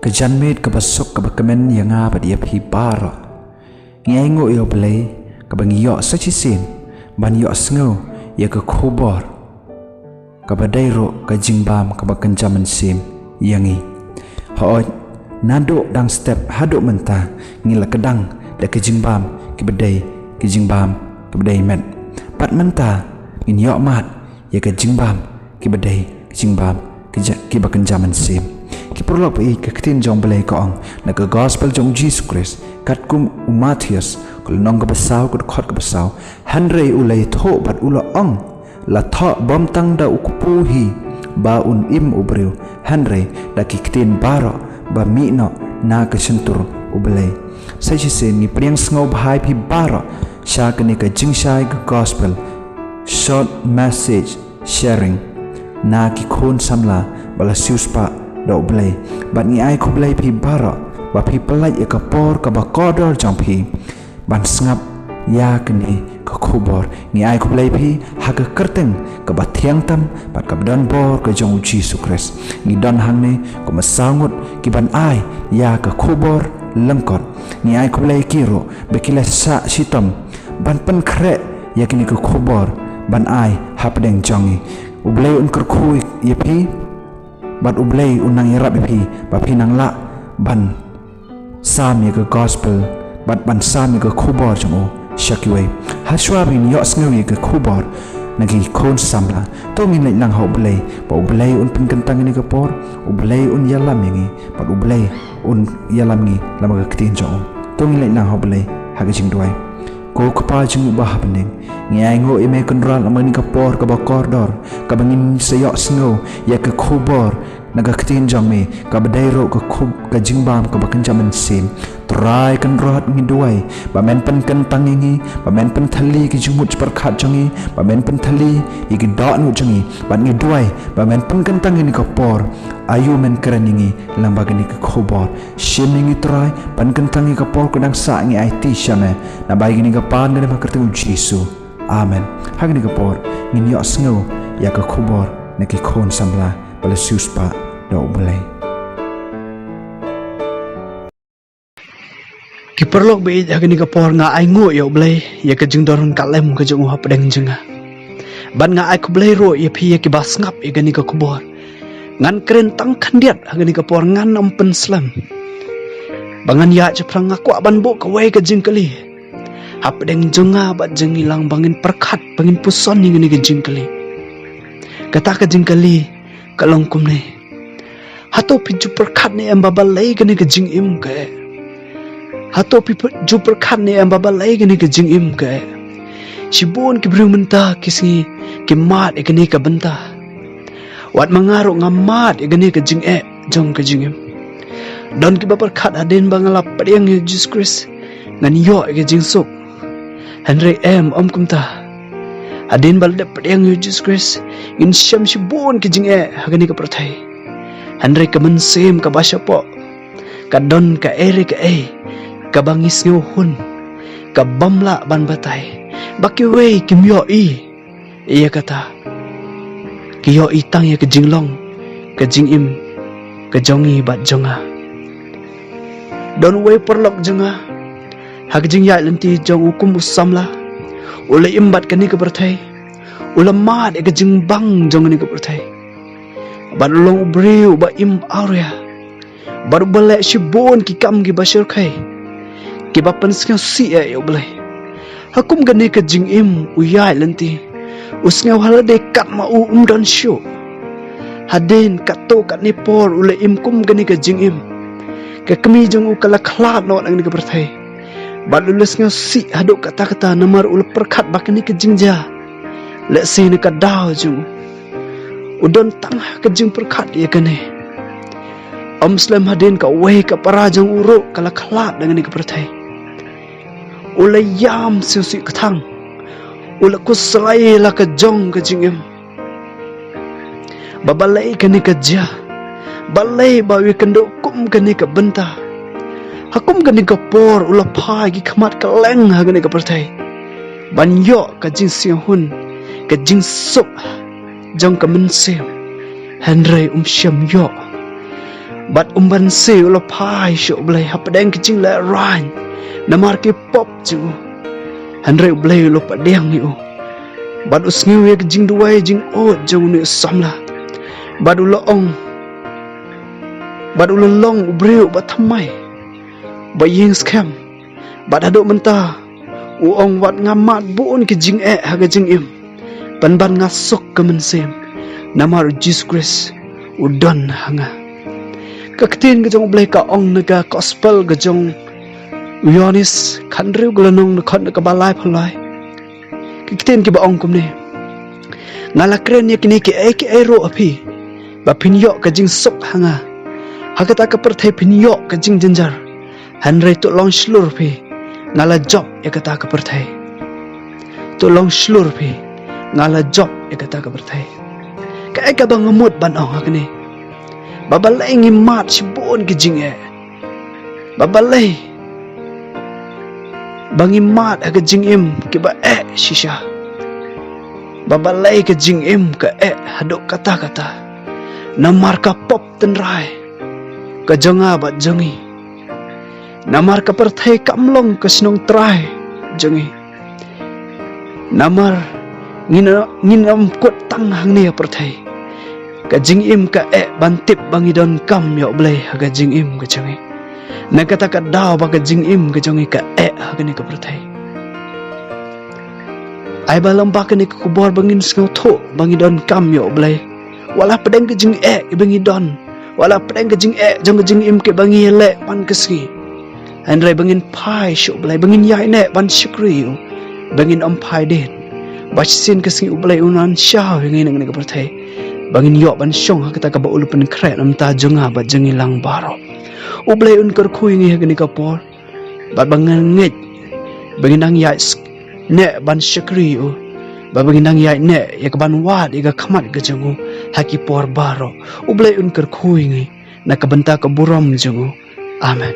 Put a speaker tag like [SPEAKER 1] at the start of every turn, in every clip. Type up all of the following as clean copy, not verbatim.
[SPEAKER 1] Kejanmet kebasok kebakemen yang apa dia pi bara. Ngai ngo yo BLEI kebang yo sachisin ban yo sngo ya ke khobor. Kabadairo ke jingbam kebakan jaman sim yangi. Hooj nado dang step haduk mentah ngila kedang da ke jingbam ke jingbam ke bedai met. Pat mentah ngin yo mat ya ke jingbam ke jingbam ke bakan jaman sim. Ki perlu pai ke ketin jong BLEI ko ong na ke gospel jong Jesus Christ kat kum Matius kul nong ke besau ke khot ke besau hanrei ulai tho bat ula ong la tho bom tang da ukupuhi ba un im ubreu hanrei da ki ketin baro ba mi no na ke sentur u BLEI sai sen ni priang sngo bhai pi baro sha ke ni ke JINGSHAI ka gospel short message sharing na ki khon samla bala siuspa do BLEI bat ni ai khu BLEI pi bara ba pi pelai ya kapor ka ba kodor jang pi ban sngap ya kini ka khubor ni ai khu BLEI pi ha ka kerteng ka ba thiang tam bat ka dan bor ka jong Jesus Christ ni don hang ne ko ma sangut ki ban ai ya ka khubor lengkot ni ai khu BLEI kiro be kila sa sitam ban pen kre ya kini ka khubor ban ai ha pedeng jongi u BLEI un KYRKHU ya pi bat u BLEI unang irap pi ba pi nang la ban sam ya ke gospel bat ban sam ya ke khubor jong shakiwe haswa bin yo sngawi ke khubor nagi kon samla to min lai lang ho BLEI ba u BLEI un pin kentang ni ke por u BLEI un yalam ngi bat u BLEI un yalam ngi lama ke tin jong to min lai lang ho BLEI ha ke jingduwai ko kapa jing ba hapning ngai ngo ime konral amani ka por ka ba kordor ka bangin sayok sngo ya ke khubor naga ketin jong me ka badairo ka khub ka jingbam ka bakan jaman sim trai kan rohat ngi duai ba men pen kentang ngi ba men pen thali ki jumut perkhat jongi ba men pen thali i ki dot nu jongi ba ngi duai ba men pen kentang ngi ka por ayu men kran ngi lang ba ni ka khubor shim ngi trai pan kentang ngi ka por kadang sa ngi IT shame na ba ngi ka pan ne ma kertu Jesus amen hagni ka por ngi yo sngo ya ka khubor na ki khon samla bala suspa do BLEI ki perlok be hagni ka por nga ai ngo yo BLEI ya ka jingdorun kalem ka jong ha pedeng jenga ban nga ai ku BLEI ro ya phi ya ki bas ngap ya gani ka kubor ngan kren tang khandiat hagni ka por ngan ampen slam bangan ya cheprang ngaku ban bo ka wei ka jingkali ha pedeng jenga ba jengilang bangin perkhat bangin puson ni ngani ka jingkali kata ka jingkali kalong kumne hato pi juper khat ne amba BLEI gani ke jing im ke hato pi juper khat ne amba BLEI gani ke jing im ke sibon ki bru menta kisi ki mat e gani ka benta wat mangaro ngamat e gani ke jing jong ke jing im don ki baper khat aden bangala padiang Jesus Christ ngan yo e ke jing sok Henry om kumta adin balde padiang Jesus Christ in syam sibon ki jing hagani ka prathai Henry ka mensem ka basya po ka don ka ere ka ka bangis ngu hun ka bamla ban batai baki wei kim yo iya kata ki yo tang ya ka jinglong ka jing im ka jongi bat jonga don wei perlok jonga hag jing ya lenti jong hukum usamla ula imbat kani ka berthai ula mat e ka jing bang jong ni ka berthai ban long breu ba im aurea bar bale shibon ki kam ki bashir khai ki ba panskang si e yo BLEI hakum gani ka jing im uyai lenti usnga halade kat ma don show haden kato kat ni por ula im kum gani ka jing im ka kami jong u kala khlat no ang ni ka berthai ban ulus nga si haduk kata-kata namar ula perkhat bakani ka jingja le si ni ka daw jung udon tangah ka jing perkhat ya kane Muslim hadin ka wei ka parajang uro kala khlat dengan ni ka perthai ula yam susi kathang ula kuslai la ka jong ka jingem babalai kani ka ja balai bawi kendo kum kani ka benta hakum kani ka por ula phagi khamat ka leng hagani ka perthai banyo ka jing siahun ka jing sok jong ka mensem Henry syam yo
[SPEAKER 2] Bat umban se ulo pai sho blei hapadeng kicing le rain. Namar ke pop ju. Handre blei ulo padeng yu. Bat usngiu ya jingduwai jing o jong ni samla. Bat ulo ong. Bat ulo long ubreu bat thamai. Bat ying scam. Bat aduk mentah. Uong wat ngamat buun ke jing haga jing im. Ban ngasuk ke mensem. Namar Jesus Christ udon hanga. Kaktin gejong blei ka ong naga gospel gejong Yonis khandriu glanong nakon ka balai phalai. Kaktin ki ba ong kumne. Ngala kren ya kini ki ro api. Ba pinyo ka jing sok hanga. Hakata ka perthai pinyo ka jing jenjar. Hanre tu long slur pi. Ngala job ya kata ka perthai. Tu long slur pi. Ngala job ya kata ka perthai. Ka ka bang ngamut ban ong hakne. Babalai ngimat sibon ke jing Babalai bangi mat aga jing im ke ba shisha. Babalai ke jing im ke hadok kata-kata. Namar ka pop tenrai. Ka jonga bat jongi. Namar ka perthai kamlong ke senong trai jongi. Namar nginam kot tang hang ni perthai. Ka jing im ka bantip bangi don kam yo blei haga jing im ka changi. Na kata ka daw ba ka jing im ka changi ka haga ni ka perthai. Ai ba lamba ka ni ka kubor bangin sngau tho bangi don kam yo blei. Wala pedeng ka jing bangi don. Wala pedeng ka jing jong ka jing im ke bangi le pan keski. Andrai bangin pai sho blei bangin yai ne ban shukri yo. Bangin om pai det. Bachsin keski blei unan sha ngi nang ka perthai. Bangin yok ban syong kita ka ba ulu pen kret nam ta jonga ba jengi lang baro. Ublei un KYRKHU ngi hagani ka por. Ba bangan ngej. Bangin nang yai ne ban syakri u. Ba bangin nang yai ne ya ka ban wad ya ka khamat ka jengu haki por baro. Ublei un KYRKHU ngi na ka benta ka burom jengu. Amen.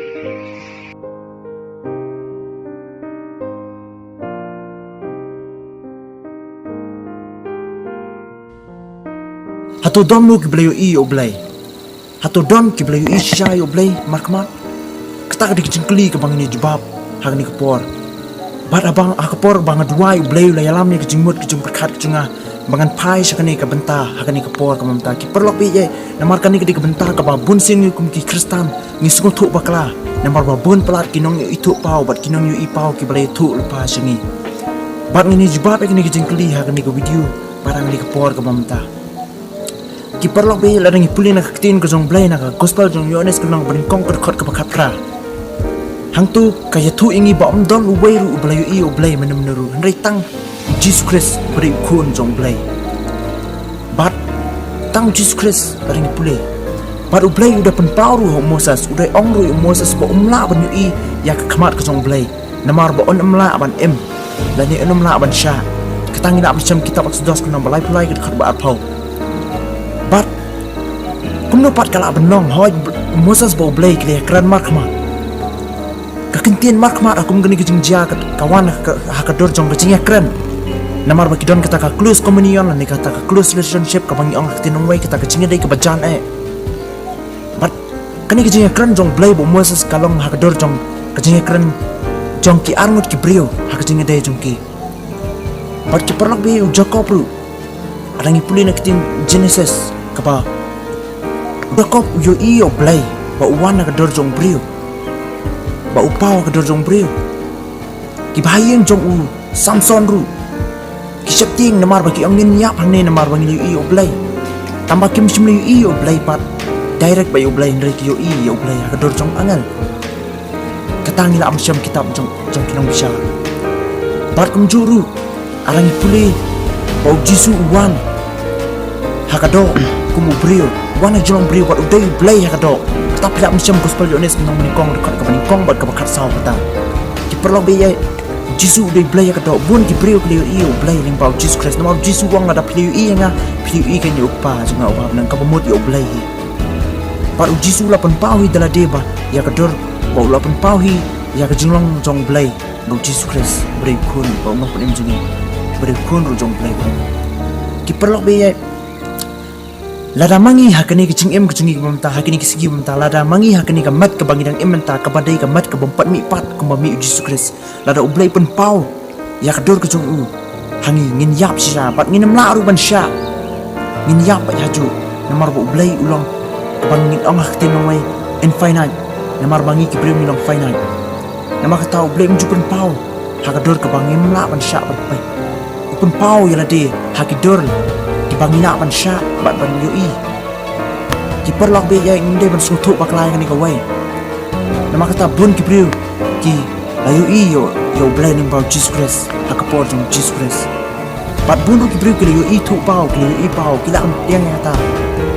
[SPEAKER 3] Hato don lu ki blei o blei. Hato don ki blei shai o blei markmat. Kata di jingkli ke bangini jubab hagni ke por. Bat abang akapor bang duai o blei la yalam ni ke jingmut ke jingkyrkhat ke junga. Bangan pai sakani ke benta hagni ke por ke mamta ki perlok bi ye namar kani ke di ke benta ke ba bun sing kum ki kristan ni sungu thu bakla namar ba bun pelat kinong itu pau bat kinong yu i pau ki blei thu lepa sangi. Bat ni jubab ke ni ke jingkli hagni ke video barang ni ke por ke mamta. Ki perlok be la rangi puli na kaktin ko jong blei na ka gospel jong yones ko nang kong KYRKHU ka bakatra. Hang tu kaya tu ingi ba don uwei ru blei o blei menuru hendrai tang Jesus Christ beri kun jong blei. Bat tang Jesus Christ rangi puli. Bat u blei udah pen pau ru Moses udah ong ru Moses ba umla ban yu ya ka khamat ko jong blei. Namar ba on umla ban la ni umla ban sha. Katangi na macam kitab Exodus ko nang balai pulai ke ba apau. But kumno pat kala benong hoy Moses bo blei kle kran markma ka kintin markma akum gani kijing jia kawan hakador jong kicing kran namar bakidon kata ka close communion ni kata ka close relationship ka bangi ong kitin wei kata kicing dei ka bajan but kani kijing kran jong blei bo Moses kalong hakador jong kicing kran jong ki armut ki brio hakijing dei jong ki but ki perlok bi Jacob ru arangi puli na kitin Genesis kapa Jacob yo iyo blei ba wana ka dorjong brio ba upao ka dorjong brio ki bahayeng jong u Samson ru ki septing namar ba ki ongin yap hane namar ba ngi iyo blei tamba kim simli iyo blei pat direct ba yo blei ndre ki yo iyo blei ka dorjong angal katangi la amsyam kitab jong kinong bisa bat kum juru arangi puli ba jisu wan hakado kumu brio wana jong brio wat udai blei hakado tapi tak macam gospel yones nang menikong dekat ke menikong bat ke bakat saw kata ki perlu be jisu udai blei hakado bun ki brio klio iyo blei ling bau Jesus Christ nama jisu wang ada klio i nga klio i kan yo pa junga wa nang ka bamut yo blei par jisu la pen pawi dala deba ya kador bau la pen pawi ya ka jinglong jong blei bau Jesus Christ beri kun bau ma pen jingi beri kun ro jong blei ki perlu be Lada mangi hakani ke jing em ke jungi bamta hakani ke sigi bamta lada mangi hakani ke mat ke bangidang ementa ke badai ke mat ke bompat mi pat ke mami Jesus Christ lada ublai pun pau ya kedor ke jung hangi ngin yap sya pat ngin mla ban sya ngin yap pat haju namar bu ublai ulang ke bangin ongah ke tenoi infinite namar bangi ke brim ulang finite namar kata ublai menju pun pau ha kedor ke bangin mla ban sya pat pai pun pau ya lade ha kedor di bangina ban sya bat ban yoi ki perlok be ya inde ban sutu baklai kan ka wai nama kata bun ki priu ki la yo blai ning bau Jesus Christ hakapor jong Jesus Christ bat bun ki priu ki yoi tu bau ki yoi bau ki la am tiang ya ta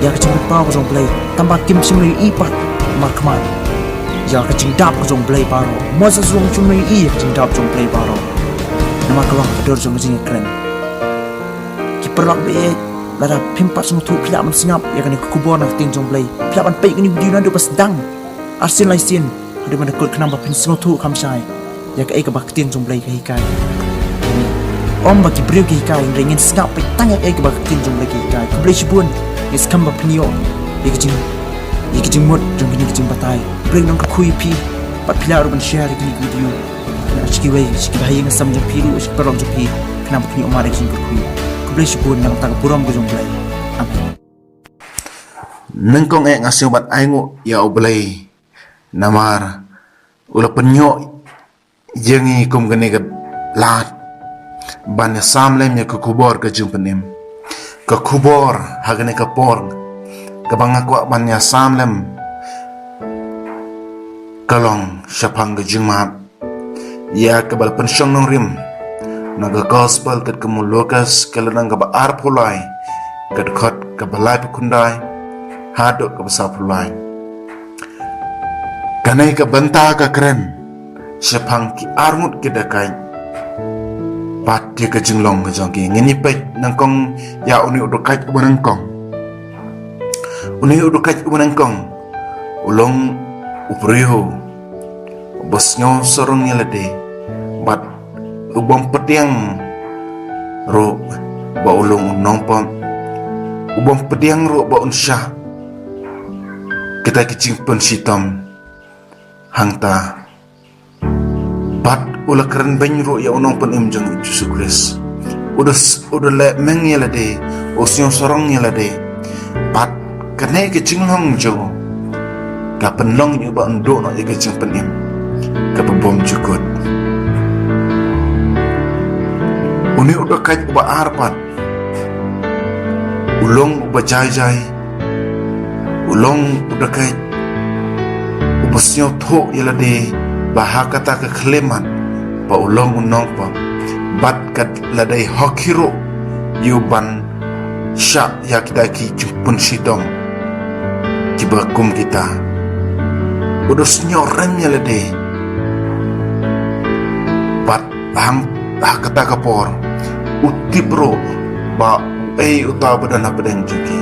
[SPEAKER 3] ya ka jing bau jong blai tambah kim sim yoi pat markman ya ka jing dap jong blai baro masa jong chum yoi ka jing dap jong blai baro nama ka dor jong jing kren perlak be lada pimpat semua tu pilak man singap ya kan kubur nak ting jong blai pilak man pai ni video na do pas dang arsin lai sin ada mana kul kenamba pin semua tu kam sai ya ka ka baktin jong blai ka hikai om bagi breu ka hikai ringin singap pai tang ya ka baktin jong blai ka hikai ku blai sibun is kamba pinio ya ka jing mod jong ni ka jing batai breu nang ka kui pi pat pilak ro ban share ni video na chiki wei chiki bahaya ngasam jong pi ru chiki perlok jong pi kenapa kini omar ka jing ku blai sibun nang tang buram ko jong blai amin
[SPEAKER 4] nengkong ngasih bat aingu ya oblai namar ula penyo jengi kum gane ga lat ban ya samlem ya kubor ke jung penim ke kubor hagane ka por ke banga ko ban ya samlem kalong syapang ke jung ma ya ke bal pensyong nong rim naga gospel kat kemu Lukas kelenang ka baar pulai kat khot ka balai pekundai hadok ka besar pulai kanai ka benta ka keren syapang ki arngut ki dakai pat dia ka jinglong ka jongki ngini pet nangkong ya uni udukai ka nangkong uni udukai ka nangkong ulong upriho bosnyo sorong nyelade bat ubom pediang ro ba ulung nongpom ubom pediang ro ba unsha kita kicing pun sitam hangta bat ula keren bany ro ya unong pun imjong Jesus Christ udah le meng ya lade osyo sorong ya lade bat kene kicing long jo ka penlong yu ba ndo no ya kicing penim ka bom jukut uni udah kait uba arpat ulong uba jai ulong udah kait uba snyo tho yalade bahakata ke kleman pa ulong unong pa bat kat ladai hokiro yuban syak ya kita ki jumpun sidong kibakum kita udah snyo rem yalade bat hang kata kapor utibro ba uta badan badan juki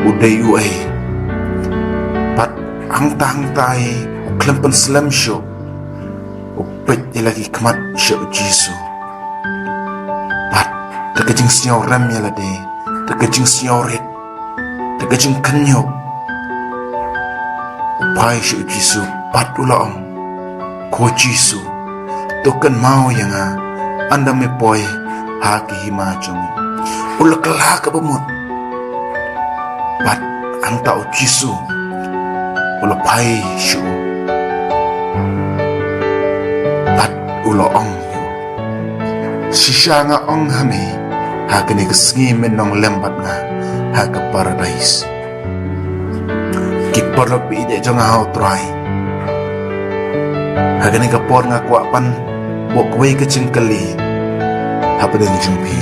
[SPEAKER 4] udai uai pat hang tai uklempen slam show upet lagi kemat show jisu pat terkejing siau ram ya lade terkejing siau red terkejing kenyo upai show jisu pat ulaong ko jisu token mau yang anda mepoi haki himacung ulaklah ka bemut bat anta ujisu ulapai shu bat ulaong sishanga ong hame hakini kesngi menong lembat nga haka paradise kiporok bi ide jonga hau try hakini kapor nga kwapan bokway ke cingkali hapadeng jumpi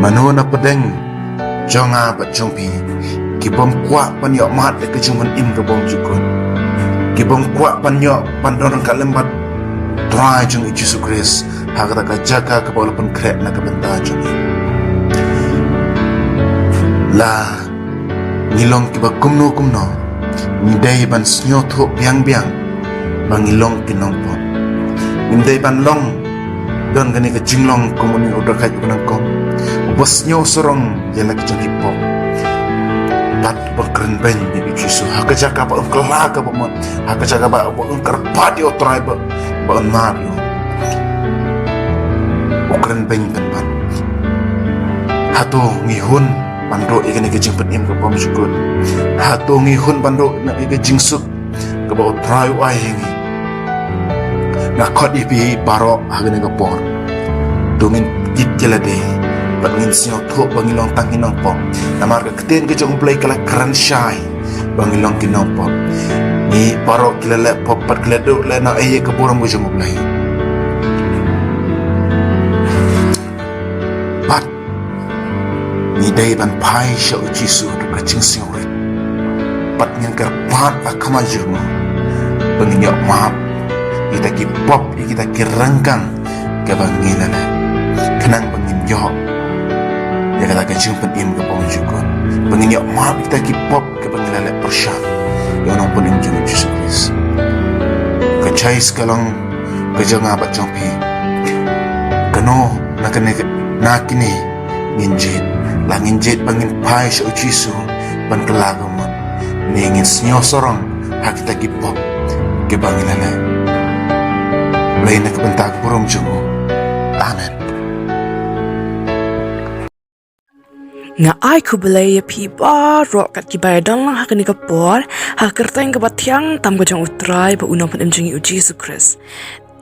[SPEAKER 4] manona padeng jonga bat jumpi kibom kwa panyok mat ke jumpan im ke bom jukun kibom kwa panyok pandon kalembat try jung Jesus Christ hakata ka jaga ke walaupun krek na kebenta jumi la ngilong kiba kumno ngidai ban snyo tho biang bangilong kinongpon Indai ban long don gani ka jinglong komuni udah kai kunang kom bosnyo sorong ya lagi jong hip hop Pengkeren ben ni Yesus. Hak jaga ba engkelaga ba mon. Hak jaga ba engker padi otrai ba enab yo. Ukren ben kan ban. Hato ngihun bandok ikan ke jing penim ke pom sukun. Hato ngihun bandok na ke jingsuk ke ba otrai ai ngi. Na khot ipi baro hagane ke por. Domin dit jelade. Bangin siyo to bangilong tanginong pom. Namar ke keten ke jong play kala kran shai. Bangilong kinong pom. Ni baro kilala pop pat kilado la na aye ke borong ke jong play. Pat ni day ban pai sha ujisu du ka ching siyo rit. Pat nyan kar pat akama jumo. Bangin yok maap. Kita ki pop kita ki rangkang ke bangilala. Kenang bangin yok. Dia kata kecil penim ke pom jukun. Bangin yok maap kita ki pop ke bangilala persyak. Yang nong penim jung Yesus Kristus. Kecai sekalong kejang abat jompi. Keno nakini nginjit. Lah nginjit bangin pai sa ujisu ban kelagaman. Ni ngin senyo sorong hak kita ki pop ke bangilala. Lain nak bentak burung jungu. Amen.
[SPEAKER 5] Nga ai ku BLEI pi barok kat ki bay dan lang hakani ka por ha kerteng ka batyang tam ka jang utrai ba unang pan emjing Yesus Kristus.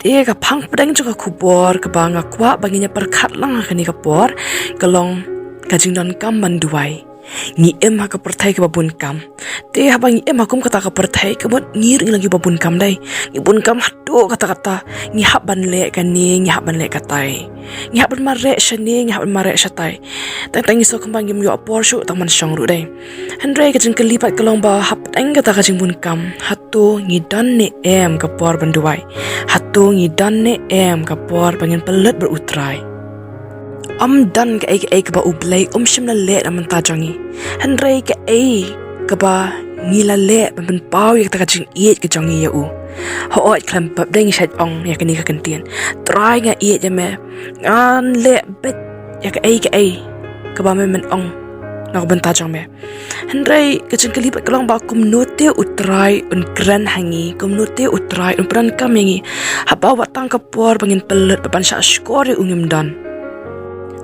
[SPEAKER 5] Dia ka pang pedang juga kubor ka ba nga kwa baginya perkat lang hakani ka por kalong ka jing donkam banduai. Ngi em ha ka pertai ka babun kam. Dia ha bang em ha kum kata ka pertai ka mot ngir lagi babun kam dai. Ngi bun kam hadu kata-kata ngi hab ban le ka ni ngi hab ban le ka tai. Ngi hab ban mare shani ngi hab ban mare shatai. Tang iso kembang yum yo por shu tang man shong ru dai. Hendrai ka jing kelipat kalong ba hab tang kata ka jing bun kam. Hatu ngi dan ne em ka por banduai. Hatu ngi dan ne em ka por bangin pelet berutrai. Dan ka ai ka ba BLEI shim la le man ta jangi. Hendrai ka ai ka ba ngi la le ban pau yak ta ka jing iet ka jangi ya u. Ho oi klam pap deng shat ong ya ka ni ka kentien. Try nga iet ya me. An le bet ya ka ai ka ba me men ong na ban ta jang me. Hendrai ka jing kalipat kalong ba kum note utrai un gran hangi kum note utrai un pran kam yangi. Haba watang ka por bangin pelet ban sha skore ungim dan.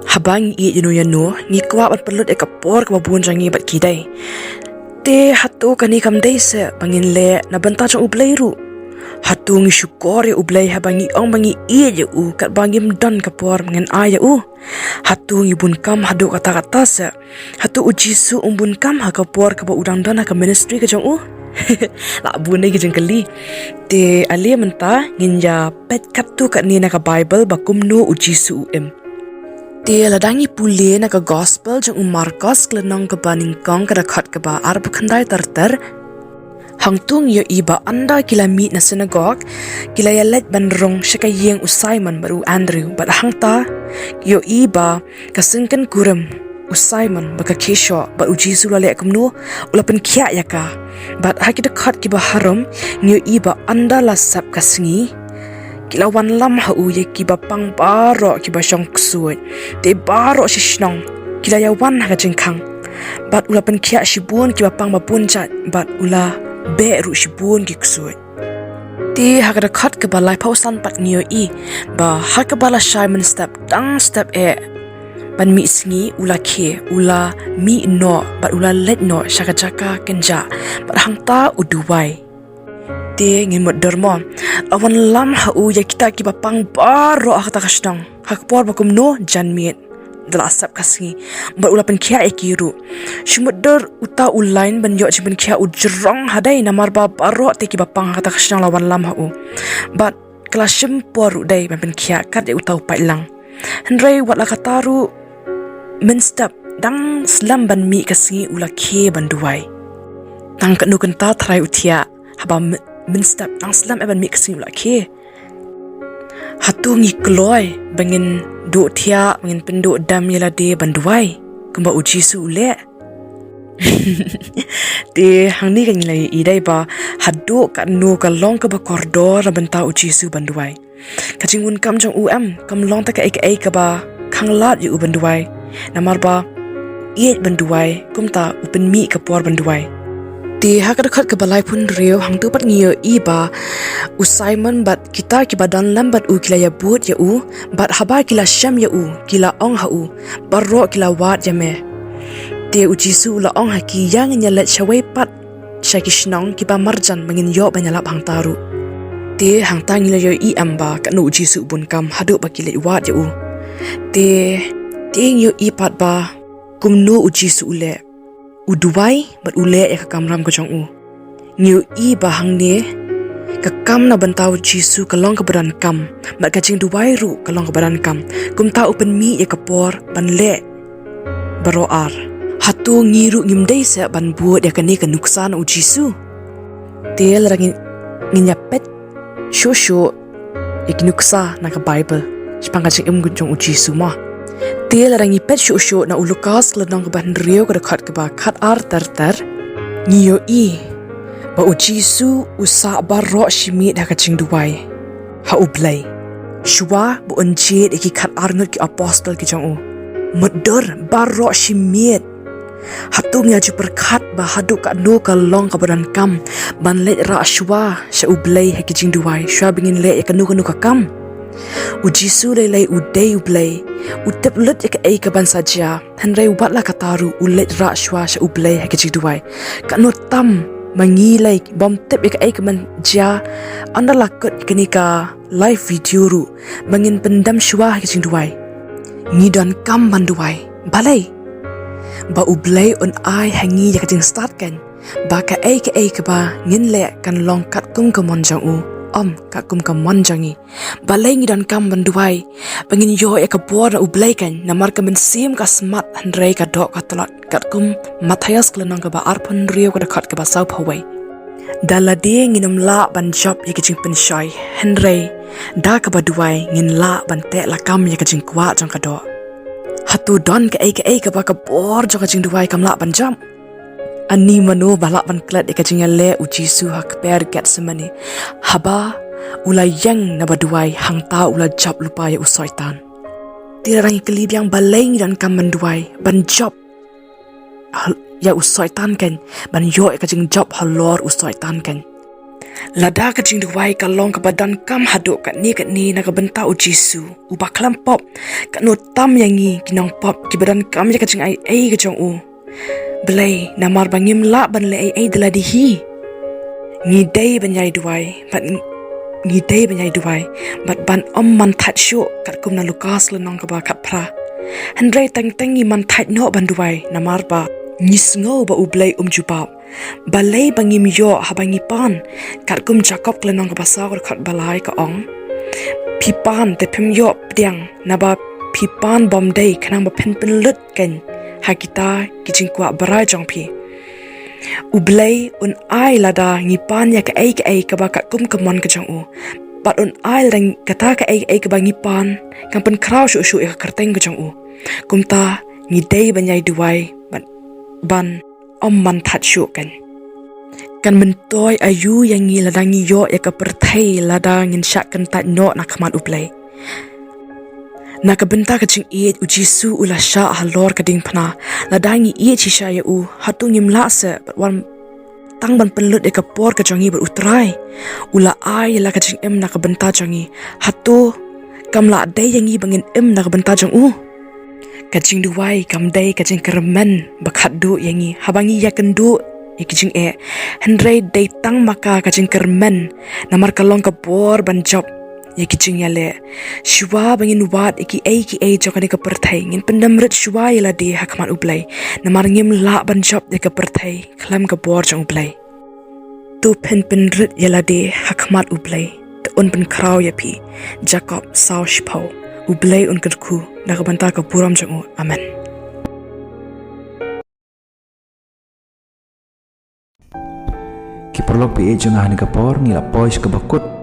[SPEAKER 5] Habang i yano ngi kwa bat pelut e kapor ka babun jangi bat kidai. Te hatu kani kam dai se bangin le na banta jang BLEI ru. Hatu ngi syukor ya BLEI habangi ong bangi i je u kat bangim dan kapor ngen aya u. Hatu ngi bun kam hadu kata-kata se. Hatu ujisu bun kam ha kapor ka ba udang dan ka ministry ka jang u. La bun ai jeng kali. Te ali menta nginja pet katu kat ni na ka Bible ba kumno ujisu em. Dia ladangi pule na ka gospel jang Marcos klenong ka baning kong kada khat ka ba ar bukhandai tartar hangtung yo iba anda kila meet na synagogue kila yalet banrong syakayeng Simon baru Andrew bat hangta yo iba kasengkan kuram Simon baka kesho bat uji sulale kumno ulapen kya yaka bat hakida khat ki ba haram yo iba anda la sap kasingi kila wan lam ha u ye ki ba pang baro ki ba shong ksuit te baro shishnong kila ya wan ha jingkhang bat ula pen khia shibun ki ba pang ba pun chat bat ula be ru shibun ki ksuit te ha ka khat ka ba lai pausan pat nio I ba ha ka bala Simon step dang step e ban mi sngi ula khe ula mi no bat ula let no shaka jaka kenja bat hangta uduwai te ngin mod dermon awan lam ha u ya kita ki bapang baro akata kasnang hakpor bakum no janmiet dala asap kasngi bar ulapan kya ekiru shumudder uta ulain ban yo jiben kya ujrong hadai namar ba baro te ki bapang akata kasnang lawan lam ha u but klashim por dai ban kya kat de uta upai lang hendrai wat la kataru men step dang slam ban mi kasngi ula ke banduai tang kanu kenta trai utia haba min step ang slam eban mixing la ke hatu ngi kloy bangin do thia bangin pendo dam yala de banduai kumba uji su le te hangni kan lai idai ba hadu ka no ka long ka ba koridor banta uji su banduai kachingun kam jong kam long ta ka ek ka ba khanglat yu banduai namar ba iet banduai kumta upen mi kapor banduai ti hakadakhat ka balai pun rio hang tu pat ngio iba u Simon bat kita ki badan lambat u kila ya but ya u bat haba kila syam ya u kila ong ha u barro kila wat ya me te u Jisu la ong ha ki yang nyalet shawai pat shakishnong ki ba marjan mangin yo banyalap hang taru te hang tangi la yo I amba ka nu Jisu bun kam hadu ba kila wat ya u te ngio I pat ba kum nu u Jisu ule u duwai bat ule ya ka kamram ko jong u ngio I ba hang ne ka kam na bantau Jisu ka long ka badan kam bat ka jingduwai ru ka long ka badan kam kum ta upen mi ya ka por ban le baro ar hatu ngiru ngimdei se ban buat ya ka ni ka nuksan u Jisu tel rangi nginyapet shosho ikinuksa na ka Bible spang ka jing gunjong u Jisu ma tel rangi pet shosho na u Lukas kladong ka ban rio ka khat ka ba khat ar tar ngiyo I ba u Jisu usa barro shimit ha ka jingduwai ha u BLEI shwa bu onjet iki khat ar ngut ki apostle ki jong u medor barro shimit hatu nya ju perkhat ba hadu ka no ka long ka badan kam ban le ra shwa sha u BLEI ha ki jingduwai shwa bingin le ka no ka kam u Jisu le u dei u BLEI u tep lut ka ai ka ban saja han rei wat la ka taru u le ra shwa sha u BLEI ha ki jingduwai ka no tam mangi like bom tep ka ai ka man ja anda lakut kini ka live video ru mangin pendam shwa ha ki jingduwai ngi dan kam banduai balai ba u BLEI on ai hangi ya ka jing start kan ba ka ai ka ba ngin le kan long kat kum ka mon jang u ka kum ka mon jangi balai ngi dan kam banduai bangin yo ya ka bor u BLEI kan namar ka men sim ka smart handrei ka dok ka tolat kat kum Matthias klanong ka ba arpon rio ka khat ka ba sau phawai dalade nginam la ban job ya ka jing pen shoi handrei da ka ba duai ngin la ban te la kam ya ka jing kwa jang ka do hatu don ka ai ka ba ka bor jo ka jing duai kam la ban jam ani mano balak ban klat ka jing le u Jisu hak per get semani haba ula yang na baduai hang ta ula job lupa ya u soitan tirang kelib yang baleng dan kam banduai ban job ya u soitan kan ban yo ka jing job halor u soitan kan Lada ka jingduwai ka long ka badan kam hadu ka ni na ka benta u Jisu u baklam pop ka no tam yangi kinong pop ki badan kam ya ka jing ai ka jong u BLEI namar bangim la ban le ai dala di hi ngi dei ban yai duai bat ban man that shu kat kum na Lukas le nong ka ba kat pra handrei tang ngi man that no ban duai namar ba nisngo ba u BLEI jubab balai bangim yo habangi pan kat kum Jacob le nong ka ba sa kat balai ka ong pipan te pim yo pdiang na ba pipan bom dei kanang ba pen lut kan hakita kijing kwa barai jong pi u BLEI un ai lada ngi pan ya ka ai ka ba kat kum kamon ka jong u bat un ai rang kata ka ai ka ba ngi pan kam pen kraw shu ka karteng ka jong u kumta ngi dei banyai duai ban man that shu kan mentoi ayu yang ngi lada ngi yo ya ka perthai lada ngin syak kan tat no na khaman u BLEI na ka benta ka jing u Jisu ula sha halor ka ding phna lada ngi chi sha ya u hatu ngim la se wan tang ban penlut ka por ka jangi ber utrai ula ai la ka jing na ka benta jangi hatu kam la dei yangi bangin na ka benta jang u ka jing duwai kam dei ka jing kermen bakhat du yangi habangi ya kendu ikijing handrei dei tang maka ka jing kermen namar kalong ka por ban job ikijing yale shwa bangin wat iki ai jokani ka perthai ngin pendamrit shwa yala de hakman u BLEI namar ngim la ban job de ka perthai khlam ka bor jong BLEI tu pen rit yala de hakmat u BLEI te un pen kraw ya pi Jacob sau shpau u BLEI un KYRKHU na ka banta ka buram jong u amen
[SPEAKER 1] ki perlok pi jengah ni ka por ni la pois ka bakut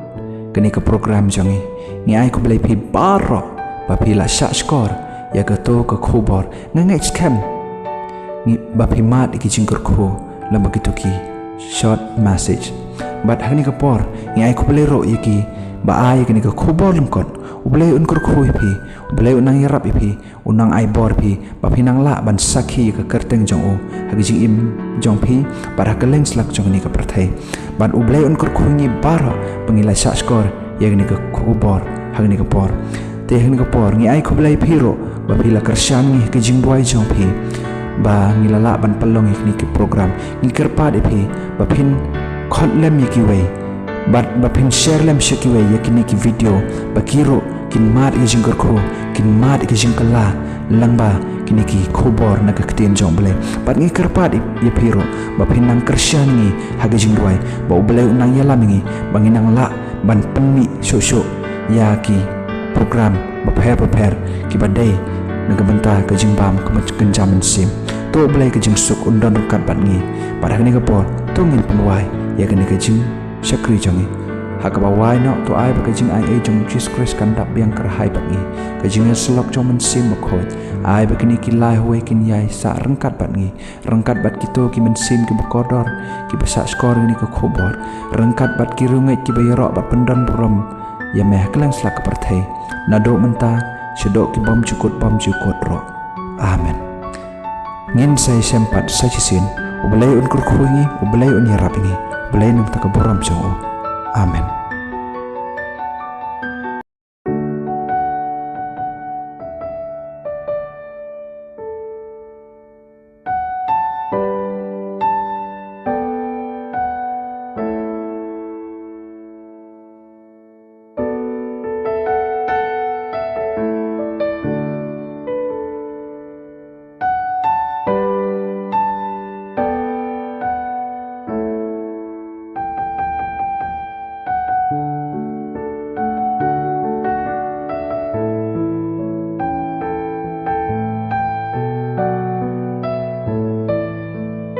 [SPEAKER 1] kini ka program jangi ni ai ko BLEI pi baro ba pi la sha skor ya ka to ka khubor ngai scam ni ba pi mat ki jingkyrkhu la ba ki to ki short message but hani ka por ni ai ko BLEI ro yiki ba ai kini ka khubor lam kon BLEI un KYRKHU pi BLEI unang yarap pi unang aibor pi bapinang la ban sakhi ka kerteng jong o hagi jing im jong pi para keleng slak jong ni ka perthai ban BLEI un KYRKHU ni bara pengilai sak skor yang ni ka kubor hagi ni ka por te hagi ni ka por ngi ai khu BLEI pi ro bapila kershan ni ka jingduwai jong pi ba ngilala ban pelong ni ki program ni kerpa de pi bapin khot lem ki wei bat bapin share lem shaki wei yakini ki video bakiro kin mat ki jingkyrkhu kin mat ki jingkala langba kini ki khobor na ka ktien jong BLEI bat ngi kerpa de ye piro bapin nang kershan ni hagi jingduwai ba BLEI unang yalam ngi banginang la ban penmi sosok ya ki program prepare ki badai nagabanta ka jingbam kenjaman sim to BLEI ka jingsuk undon rukat bat ngi pada kini ka por to ngin penwai ya kini ka jing syakri jongi hakaba wai no to ai ba ka jing ai jong Jesus Christ kan dap yang kerhai bat ngi ka jing selok jong men sim makhoi ai ba kini ki lai hoi kin yai sa rengkat bat ngi rengkat bat kito ki men sim ki bekodor ki besak skor ni ka khobor rengkat bat ki rungai ki bayarok bat pendon burom ya meh kelang slak ka perthai nado menta sedok ki bom cukut ro amen ngin sai sempat sajisin BLEI un KYRKHU ngi BLEI un yarap ngi BLEI nang takaburam jong amen